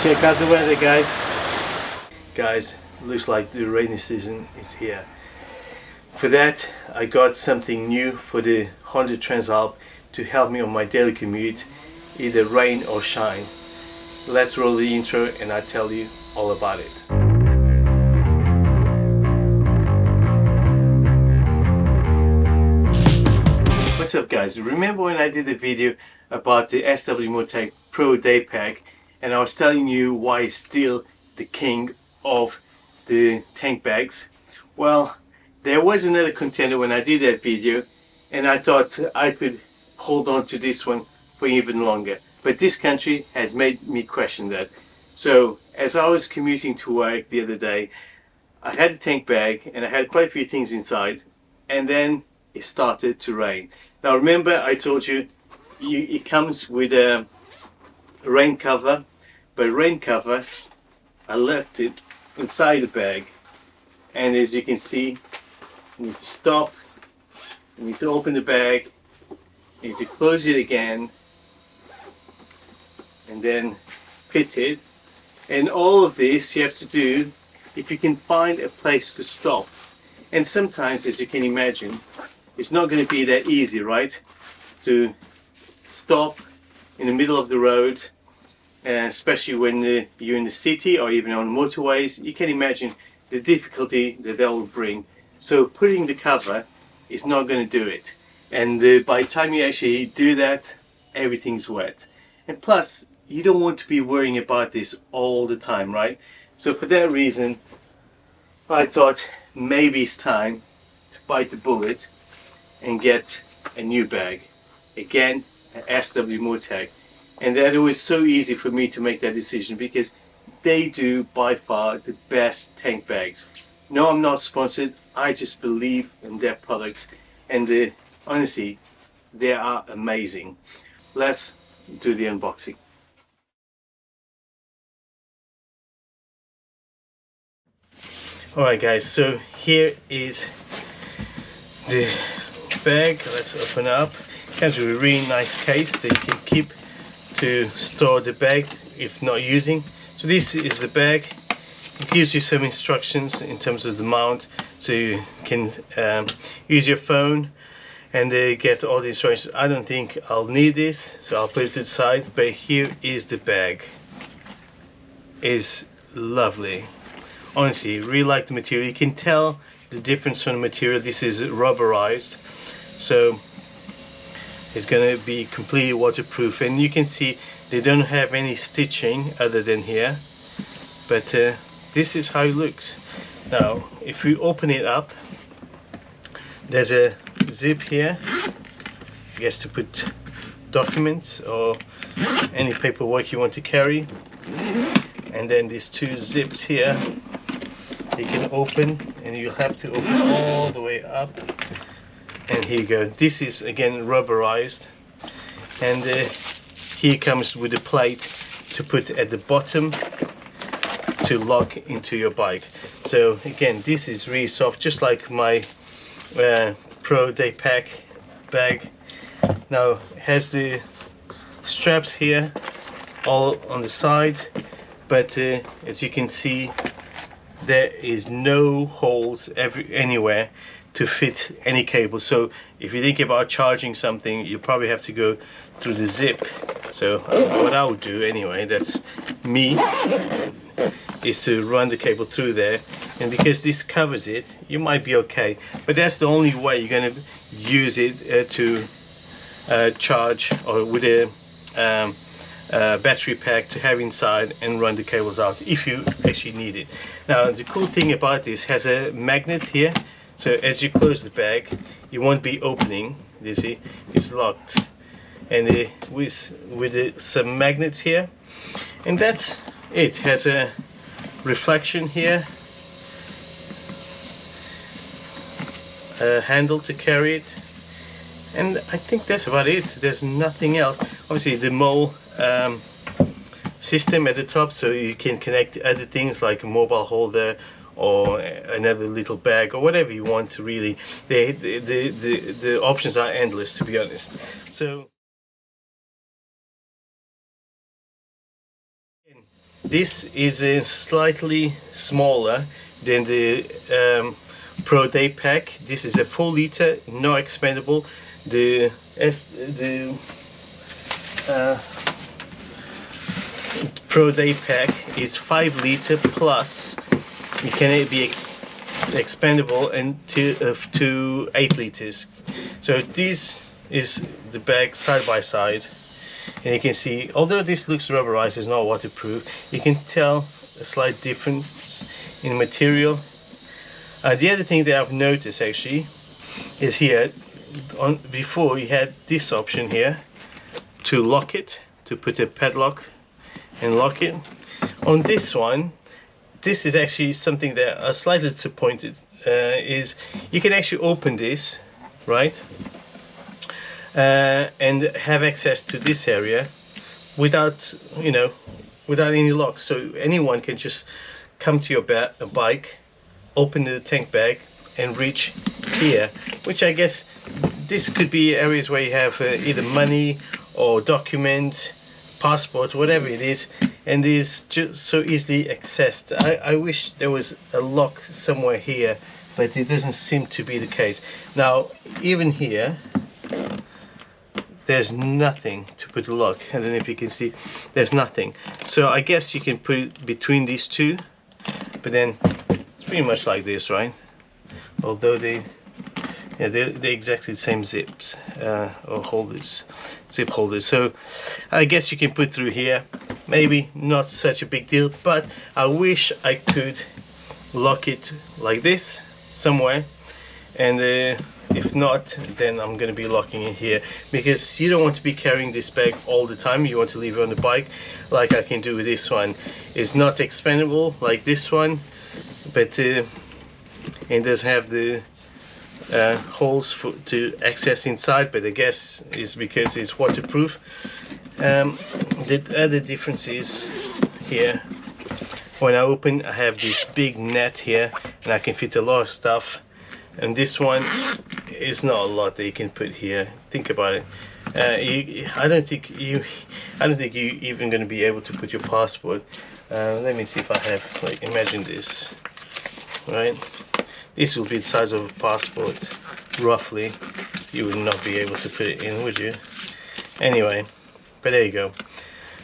Check out the weather, guys. Guys, looks like the rainy season is here. For that, I got something new for the Honda Transalp to help me on my daily commute, either rain or shine. Let's roll the intro and I'll tell you all about it. What's up, guys? Remember when I did a video about the SW-Motech Pro Daypack and I was telling you why it's still the king of the tank bags? Well, there was another contender when I did that video and I thought I could hold on to this one for even longer, but this country has made me question that. So as I was commuting to work the other day, I had a tank bag and I had quite a few things inside, and then it started to rain. Now remember I told you, it comes with a rain cover, but rain cover, I left it inside the bag, and as you can see, you need to stop, you need to open the bag, you need to close it again, and then fit it. And all of this you have to do if you can find a place to stop. And sometimes, as you can imagine, it's not going to be that easy, right? To stop in the middle of the road, especially when you're in the city or even on motorways. You can imagine the difficulty that will bring. So putting the cover is not going to do it. And by the time you actually do that, everything's wet. And plus, you don't want to be worrying about this all the time, right? So for that reason, I thought maybe it's time to bite the bullet and get a new bag. Again, an SW-Motech. And that it was so easy for me to make that decision because they do by far the best tank bags. No, I'm not sponsored. I just believe in their products, and honestly, they are amazing. Let's do the unboxing. Alright guys, so here is the bag. Let's open up. It comes with a really nice case that you can keep to store the bag if not using. So this is the bag. It gives you some instructions in terms of the mount, so you can use your phone and get all the instructions. I don't think I'll need this, so I'll put it to the side, but here is the bag. It's lovely. Honestly, really like the material. You can tell the difference from the material. This is rubberized, so it's going to be completely waterproof, and you can see they don't have any stitching other than here, but this is how it looks. Now if we open it up, there's a zip here, I guess to put documents or any paperwork you want to carry, and then these two zips here you can open, and you have to open all the way up. And here you go. This is again rubberized, and here comes with a plate to put at the bottom to lock into your bike. So again, this is really soft, just like my Pro Daypack bag. Now it has the straps here all on the side, but as you can see, there is no holes anywhere to fit any cable. So if you think about charging something, you probably have to go through the zip. So what I would do anyway, that's me, is to run the cable through there, and because this covers it, you might be okay. But that's the only way you're going to use it to charge, or with a battery pack to have inside and run the cables out if you actually need it. Now the cool thing about this, has a magnet here, so as you close the bag you won't be opening. You see, it's locked, and with some magnets here, and that's it. Has a reflection here, a handle to carry it, and I think that's about it. There's nothing else. Obviously the mole system at the top, so you can connect other things like a mobile holder or another little bag or whatever you want to. Really, the options are endless, to be honest. So this is slightly smaller than the Pro Daypack. This is a 4 liter, not expandable. The Pro Daypack is 5 liter plus. It can be expandable and to 8 liters. So this is the bag side by side, and you can see, although this looks rubberized, it's not waterproof, you can tell a slight difference in material. The other thing that I've noticed actually is here, before you had this option here to lock it, to put a padlock and lock it. On this one, this is actually something that I'm slightly disappointed, is you can actually open this, right, and have access to this area without, you know, without any lock. So anyone can just come to your bike, open the tank bag and reach here, which I guess this could be areas where you have either money or documents, passport, whatever it is, and it is just so easily accessed. I wish there was a lock somewhere here, but it doesn't seem to be the case. Now even here there's nothing to put a lock. I don't know if you can see, there's nothing. So I guess you can put it between these two, but then it's pretty much like this, right? Although they're exactly the same zips or holders, zip holders. So I guess you can put through here. Maybe not such a big deal, but I wish I could lock it like this somewhere, and if not, then I'm going to be locking it here, because you don't want to be carrying this bag all the time. You want to leave it on the bike, like I can do with this one. It's not expandable like this one, but it does have the holes to access inside, but I guess it's because it's waterproof. The other difference is here, when I open, I have this big net here and I can fit a lot of stuff, and this one is not a lot that you can put here. Think about it. I don't think you even going to be able to put your passport. Let me see if I have, like, imagine this, right? This will be the size of a passport, roughly. You would not be able to put it in, would you? Anyway, but there you go.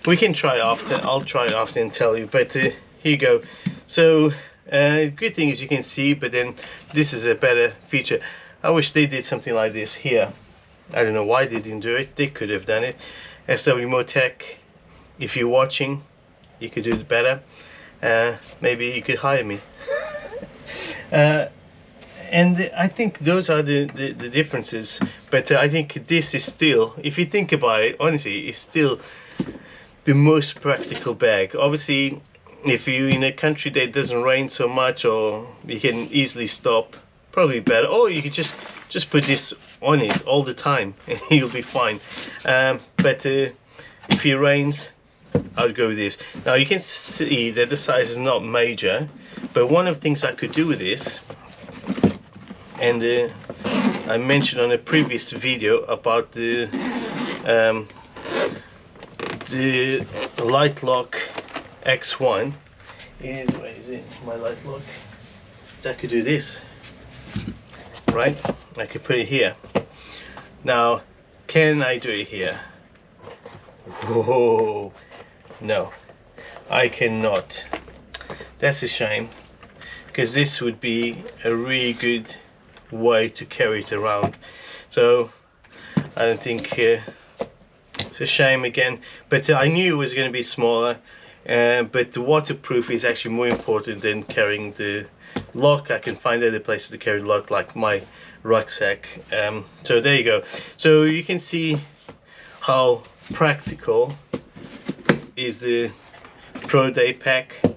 We can try after. I'll try after and tell you. But here you go. So good thing is you can see, but then this is a better feature. I wish they did something like this here. I don't know why they didn't do it. They could have done it. SW-Motech, if you're watching, you could do it better. Maybe you could hire me. And I think those are the differences, but I think this is still, if you think about it, honestly, it's still the most practical bag. Obviously, if you're in a country that doesn't rain so much, or you can easily stop, probably better. Or you could just put this on it all the time and you'll be fine. But if it rains, I'll go with this. Now you can see that the size is not major, but one of the things I could do with this, and I mentioned on a previous video about the Light Lock X1, is, where is it, my Light Lock, is I could do this, right? I could put it here. Now, can I do it here? Oh, no, I cannot. That's a shame, because this would be a really good way to carry it around. So I don't think it's a shame again, but I knew it was going to be smaller, but the waterproof is actually more important than carrying the lock. I can find other places to carry the lock, like my rucksack. So there you go. So you can see how practical is the Pro Daypack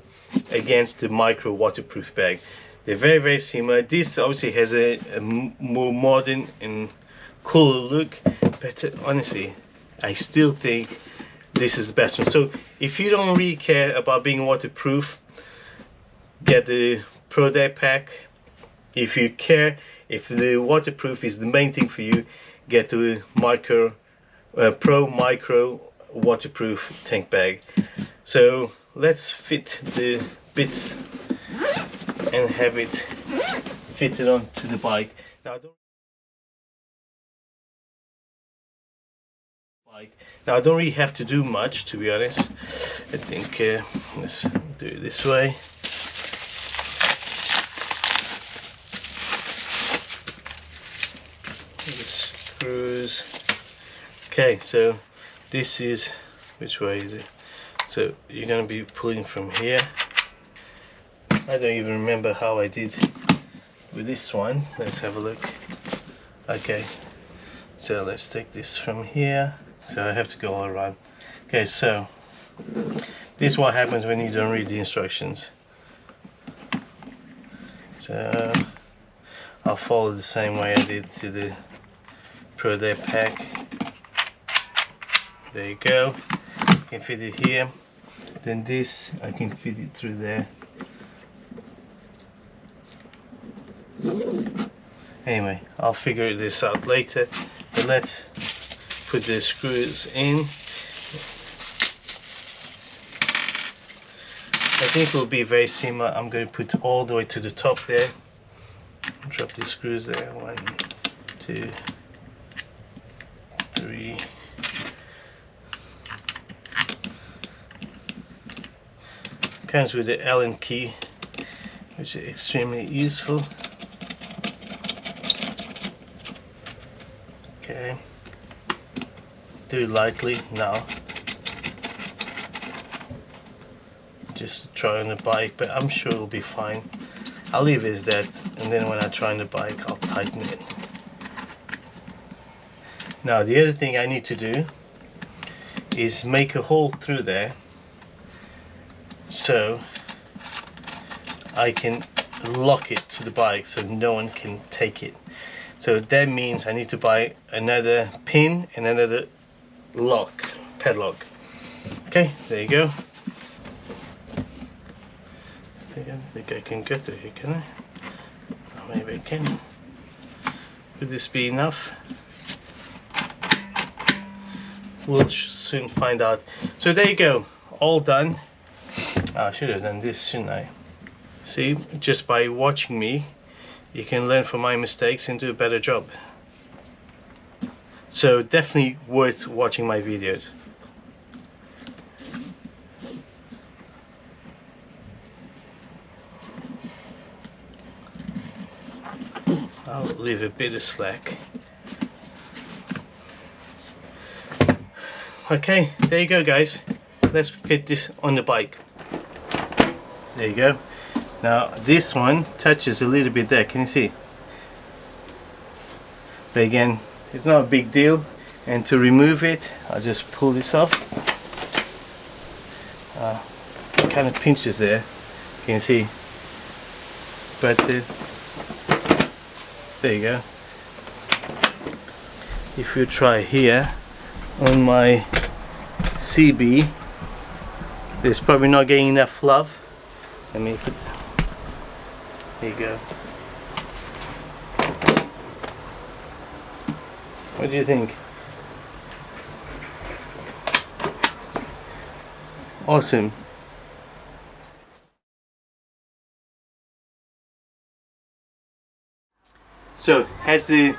against the micro waterproof bag. They're very, very similar. This obviously has a more modern and cooler look, but honestly, I still think this is the best one. So if you don't really care about being waterproof, get the Pro Daypack. If you care, if the waterproof is the main thing for you, get the Pro Micro waterproof tank bag. So let's fit the bits and have it fitted onto the bike. Now I don't really have to do much, to be honest. I think let's do it this way. The screws. Okay, so this is, which way is it? So you're going to be pulling from here. I don't even remember how I did with this one. Let's have a look. Okay, so let's take this from here. So I have to go all around. Okay, so this is what happens when you don't read the instructions. So I'll follow the same way I did to the Pro Daypack. There you go. You can fit it here. Then this, I can fit it through there. Anyway, I'll figure this out later. But let's put the screws in. I think it will be very similar. I'm going to put all the way to the top there. Drop the screws there. 1, 2, 3. Comes with the Allen key, which is extremely useful. Okay. Do it lightly now, just to try on the bike, but I'm sure it'll be fine. I'll leave it as that, and then when I try on the bike I'll tighten it. Now the other thing I need to do is make a hole through there so I can lock it to the bike so no one can take it. So that means I need to buy another pin and another padlock. Okay, there you go. I don't think I can get through here, can I? Oh, maybe I can. Would this be enough? We'll soon find out. So there you go, all done. I should have done this, shouldn't I? See, just by watching me you can learn from my mistakes and do a better job. So definitely worth watching my videos. I'll leave a bit of slack. Okay, there you go guys. Let's fit this on the bike. There you go. Now this one touches a little bit there, can you see? But again, it's not a big deal, and to remove it I'll just pull this off. It kind of pinches there, can you see? But there you go. If you try here on my CB, there's probably not getting enough love. Let me put, there you go. What do you think? Awesome. So, has the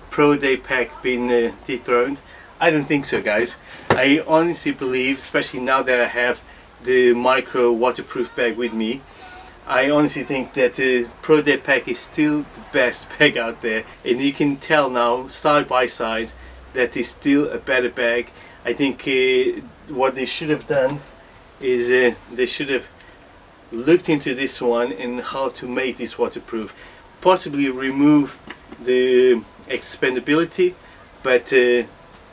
Pro Daypack been dethroned? I don't think so, guys. I honestly believe, especially now that I have the micro waterproof bag with me, I honestly think that the Pro Daypack is still the best bag out there, and you can tell now side by side that it's still a better bag. I think what they should have done is they should have looked into this one and how to make this waterproof, possibly remove the expandability but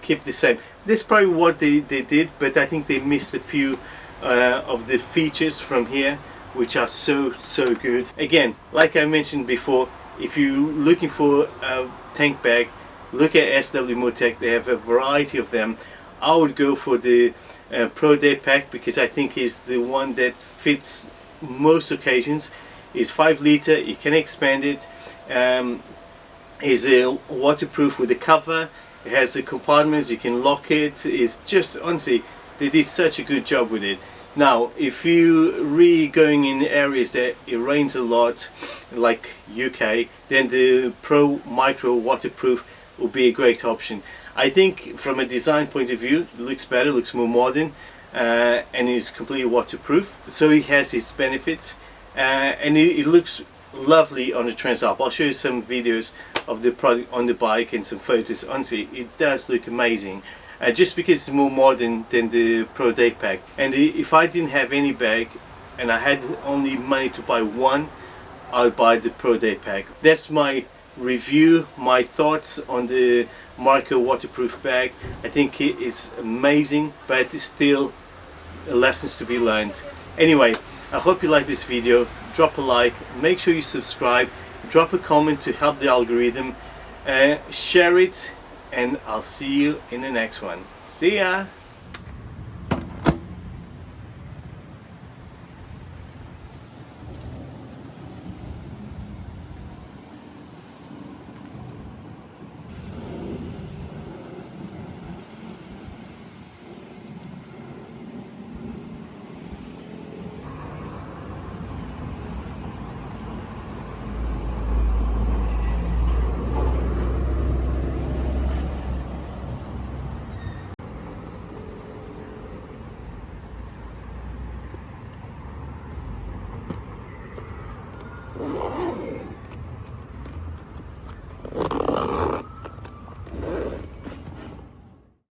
keep the same. That's probably what they did, but I think they missed a few of the features from here, which are so good. Again, like I mentioned before, if you're looking for a tank bag, look at SW-Motech. They have a variety of them. I would go for the Pro Daypack because I think is the one that fits most occasions. It's 5 liter, you can expand it, is waterproof with the cover, it has the compartments, you can lock it. It's just, honestly, they did such a good job with it. Now, if you really going in areas that it rains a lot, like UK, then the Pro Micro waterproof will be a great option. I think from a design point of view, it looks better, looks more modern, and is completely waterproof. So it has its benefits, and it looks lovely on the Transalp. I'll show you some videos of the product on the bike and some photos. Honestly, it does look amazing. Just because it's more modern than the Pro Daypack. And if I didn't have any bag and I had only money to buy one, I'll buy the Pro Daypack. That's my review, my thoughts on the Micro waterproof bag. I think it is amazing, but it's still lessons to be learned. Anyway, I hope you like this video. Drop a like, make sure you subscribe, drop a comment to help the algorithm, share it, and I'll see you in the next one. See ya!